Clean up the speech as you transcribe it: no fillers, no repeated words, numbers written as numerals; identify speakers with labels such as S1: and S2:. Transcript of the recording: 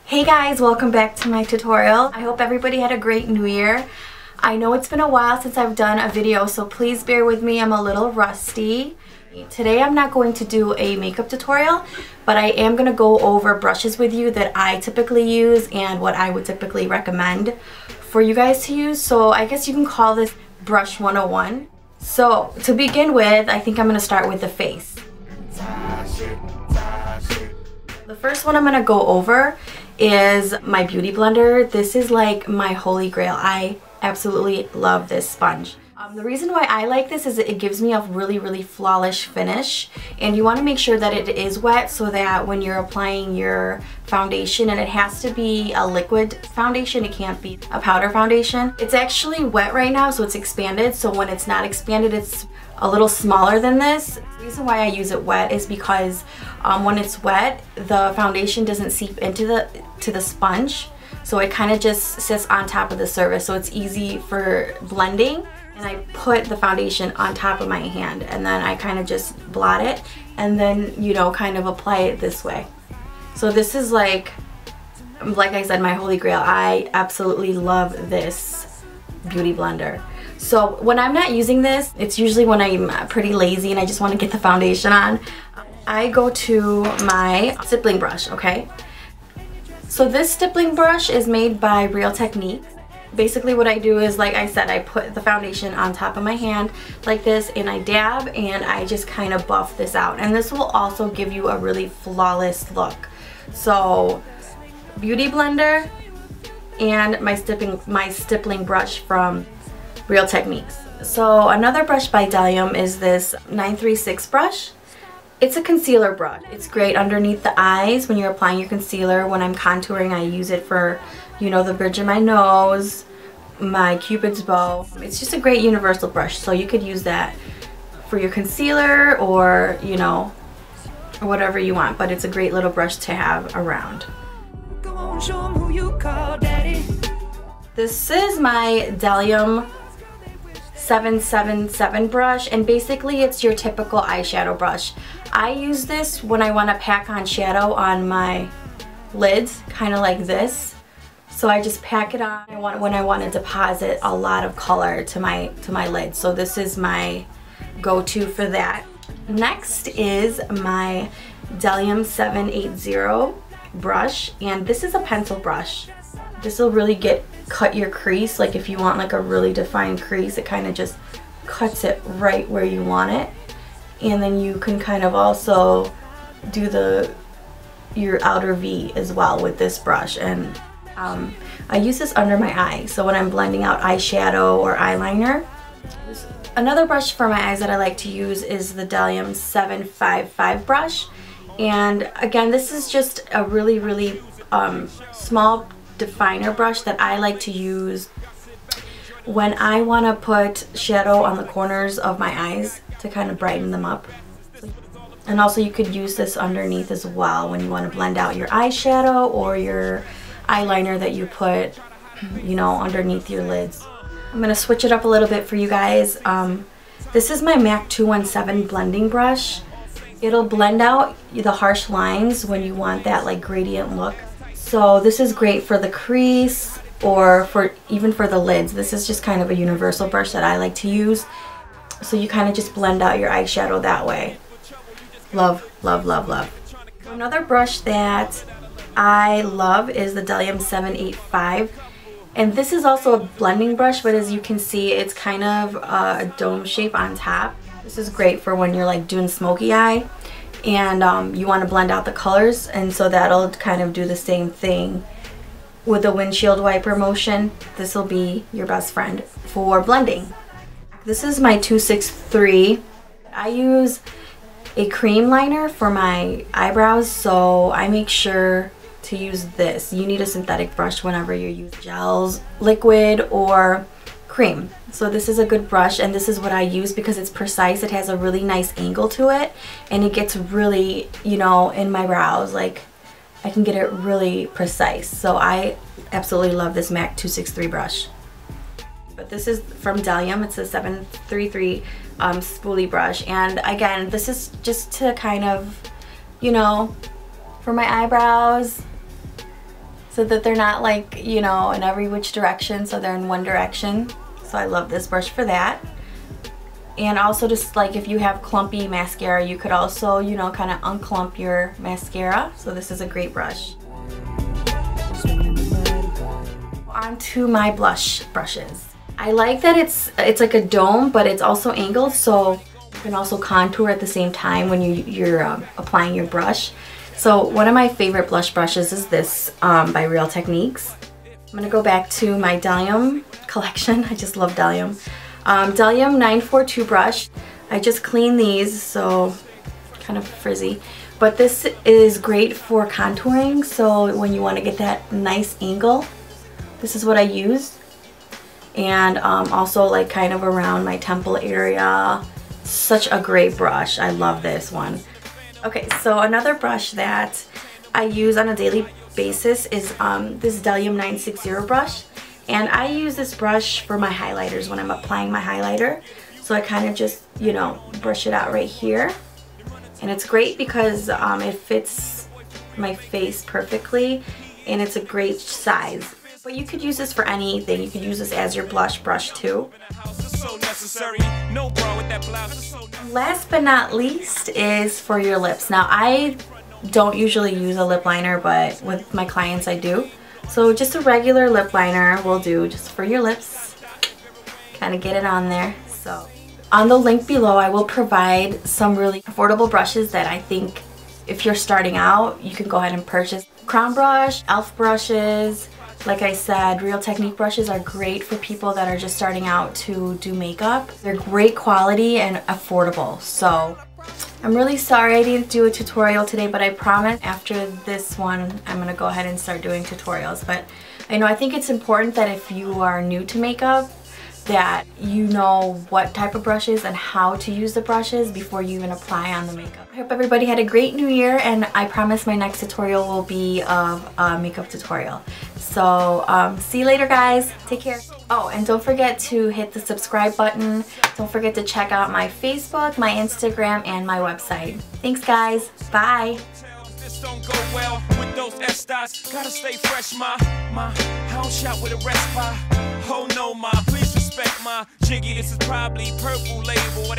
S1: Hey guys, welcome back to my tutorial. I hope everybody had a great new year. I know it's been a while since I've done a video, so please bear with me, I'm a little rusty. Today I'm not going to do a makeup tutorial, but I am going to go over brushes with you that I typically use and what I would typically recommend for you guys to use. So I guess you can call this brush 101. So to begin with, I think I'm going to start with the face. The first one I'm going to go over is my beauty blender. This is like my holy grail. I absolutely love this sponge. The reason why I like this is it gives me a really flawless finish, and you want to make sure that it is wet so that when you're applying your foundation, and it has to be a liquid foundation, it can't be a powder foundation. It's actually wet right now, so it's expanded, so when it's not expanded it's a little smaller than this. The reason why I use it wet is because when it's wet, the foundation doesn't seep into the sponge, so it kind of just sits on top of the surface, so it's easy for blending. And I put the foundation on top of my hand, and then I kind of just blot it, and then, you know, kind of apply it this way. So this is like I said, my holy grail. I absolutely love this beauty blender. So when I'm not using this, it's usually when I'm pretty lazy and I just want to get the foundation on. I go to my stippling brush, okay? So this stippling brush is made by realTechniques. Basically what I do is, like I said, I put the foundation on top of my hand like this, and I dab, and I just kind of buff this out. And this will also give you a really flawless look. So beauty blender and my stippling brush from realTechniques. So another brush by bdellium is this 936 brush. It's a concealer brush. It's great underneath the eyes when you're applying your concealer. When I'm contouring, I use it for, you know, the bridge of my nose, my cupid's bow. It's just a great universal brush, so you could use that for your concealer or, you know, or whatever you want, but it's a great little brush to have around.
S2: Go on, show 'em who you call daddy.
S1: This is my bdellium 777 brush, and basically it's your typical eyeshadow brush. I use this when I want to pack on shadow on my lids, kind of like this. So I just pack it on when I want to deposit a lot of color to my lid. So this is my go-to for that. Next is my bdellium 780 brush, and this is a pencil brush. This will really cut your crease. Like if you want like a really defined crease, it kind of just cuts it right where you want it. And then you can kind of also do your outer V as well with this brush. And I use this under my eye, so when I'm blending out eyeshadow or eyeliner. Another brush for my eyes that I like to use is the bdellium 755 brush. And again, this is just a really small definer brush that I like to use when I want to put shadow on the corners of my eyes to kind of brighten them up. And also you could use this underneath as well when you want to blend out your eyeshadow or your eyeliner that you put, you know, underneath your lids. I'm going to switch it up a little bit for you guys. This is my M.A.C 217 blending brush. It'll blend out the harsh lines when you want that like gradient look. So this is great for the crease or even for the lids. This is just kind of a universal brush that I like to use. So you kind of just blend out your eyeshadow that way. Love, love, love, love. Another brush that I love is the bdellium 785. And this is also a blending brush, but as you can see, it's kind of a dome shape on top. This is great for when you're like doing smoky eye and you want to blend out the colors, and so that'll kind of do the same thing with the windshield wiper motion. This will be your best friend for blending. This is my 263. I use a cream liner for my eyebrows, so I make sure to use this. You need a synthetic brush whenever you use gels, liquid, or cream. So this is a good brush, and this is what I use because it's precise. It has a really nice angle to it, and it gets really, you know, in my brows, like I can get it really precise. So I absolutely love this M.A.C 263 brush. But this is from bdellium. It's a 733 spoolie brush, and again, this is just to kind of, you know, for my eyebrows, so that they're not like, you know, in every which direction, so they're in one direction. So I love this brush for that. And also just like if you have clumpy mascara, you could also, you know, kind of unclump your mascara. So this is a great brush. On to my blush brushes. I like that it's like a dome, but it's also angled, so you can also contour at the same time when you're applying your brush. So one of my favorite blush brushes is this by realTechniques. I'm gonna go back to my bdellium collection. I just love bdellium. Bdellium 942 brush. I just cleaned these, so kind of frizzy. But this is great for contouring, so when you want to get that nice angle, this is what I use. And also like kind of around my temple area. Such a great brush. I love this one. Okay, so another brush that I use on a daily basis is this bdellium 960 brush. And I use this brush for my highlighters when I'm applying my highlighter. So I kind of just, you know, brush it out right here. And it's great because it fits my face perfectly and it's a great size. But you could use this for anything. You could use this as your blush brush too. Last but not least is for your lips. Now I don't usually use a lip liner, but with my clients I do. So just a regular lip liner will do just for your lips. Kind of get it on there. So on the link below I will provide some really affordable brushes that I think if you're starting out you can go ahead and purchase. Crown brush, elf brushes. Like I said, realTechnique brushes are great for people that are just starting out to do makeup. They're great quality and affordable. So I'm really sorry I didn't do a tutorial today, but I promise after this one I'm gonna go ahead and start doing tutorials. But I think it's important that if you are new to makeup that you know what type of brushes and how to use the brushes before you even apply on the makeup. I hope everybody had a great new year, and I promise my next tutorial will be a makeup tutorial. So see you later guys, take care. Oh, and don't forget to hit the subscribe button. Don't forget to check out my Facebook, my Instagram, and my website. Thanks guys, bye.
S3: Don't go well with those S-dots. Gotta stay fresh, my house shot with a rest by. Oh no, please respect my jiggy. This is probably purple label.